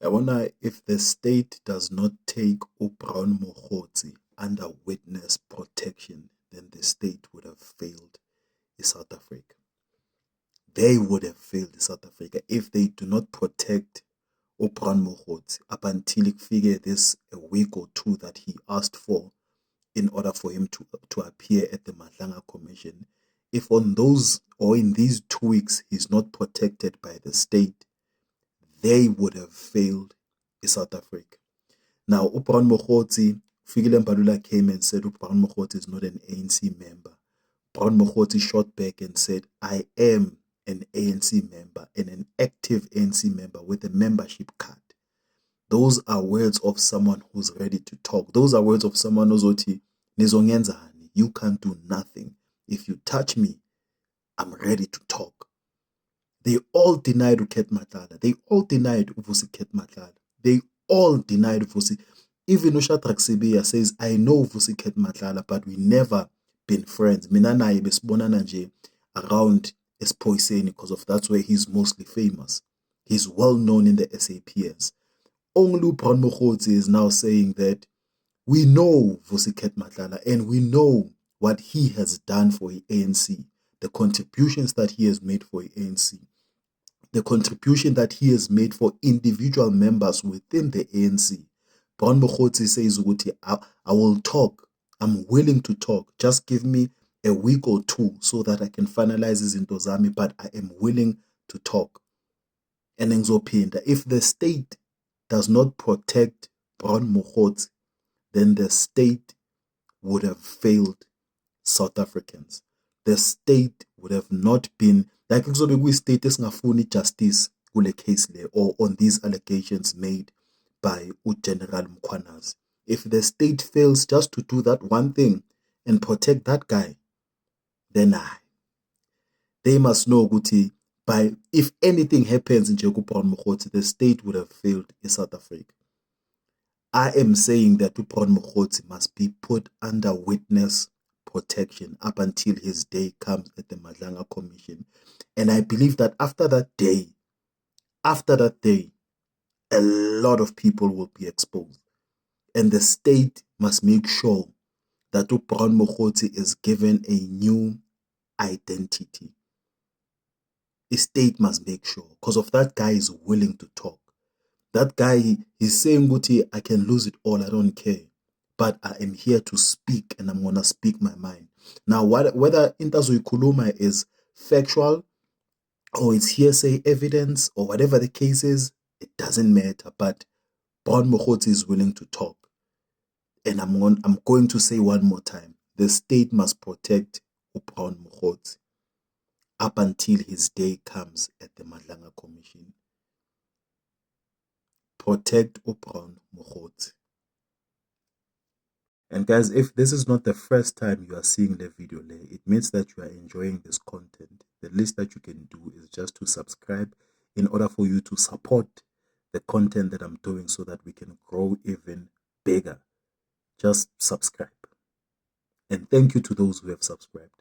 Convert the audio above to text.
I wonder if the state does not take Brown Mokgotsi under witness protection, then the state would have failed South Africa. They would have failed South Africa if they do not protect Brown Mokgotsi up until he figure this a week or two that he asked for in order for him to appear at the Madlanga Commission. If on those or in these 2 weeks he's not protected by the state, they would have failed South Africa. Now, Brown Mokgotsi, Fikile Mbalula came and said Brown Mokgotsi is not an ANC member. Brown Mokgotsi shot back and said, I am an ANC member and an active ANC member with a membership card. Those are words of someone who's ready to talk. Those are words of someone who's oti, you can't do nothing. If you touch me, I'm ready to talk. They all denied Uket Matlala. They all denied Vusi Ket Matlala. They all denied Vusi. Even Shadrack Sibiya says, I know Vusi Ket Matlala, but we never been friends. Mina naye besibonana nje around Espoiseni because of that's where he's mostly famous. He's well known in the SAPS. Only Brown Mokgotsi is now saying that we know Vusi Ket Matlala and we know what he has done for the ANC, the contributions that he has made for the ANC, the contribution that he has made for individual members within the ANC. Brown Mokgotsi says, I will talk. I'm willing to talk. Just give me a week or two so that I can finalize this into Zami, but I am willing to talk. And if the state does not protect Brown Mokgotsi, then the state would have failed South Africans. The state would have not been like we state esingafuni justice kule case there or on these allegations made by General Mkhwanazi. If the state fails just to do that one thing and protect that guy, then they must know Guti by if anything happens in Brown Mokgotsi, the state would have failed in South Africa. I am saying that Brown Mokgotsi must be put under witness protection up until his day comes at the Madlanga Commission. And I believe that after that day, a lot of people will be exposed. And the state must make sure that Brown Mokgotsi is given a new identity. The state must make sure, because of that guy is willing to talk. That guy, he's saying, Guti, I can lose it all, I don't care. But I am here to speak and I'm going to speak my mind. Now, whether Intazwi Kuluma is factual or it's hearsay evidence or whatever the case is, it doesn't matter. But Brown Mokgotsi is willing to talk. And I'm going to say one more time, the state must protect Brown Mokgotsi up until his day comes at the Madlanga Commission. Protect Brown Mokgotsi. And guys, if this is not the first time you are seeing the video, it means that you are enjoying this content. The least that you can do is just to subscribe in order for you to support the content that I'm doing so that we can grow even bigger. Just subscribe. And thank you to those who have subscribed.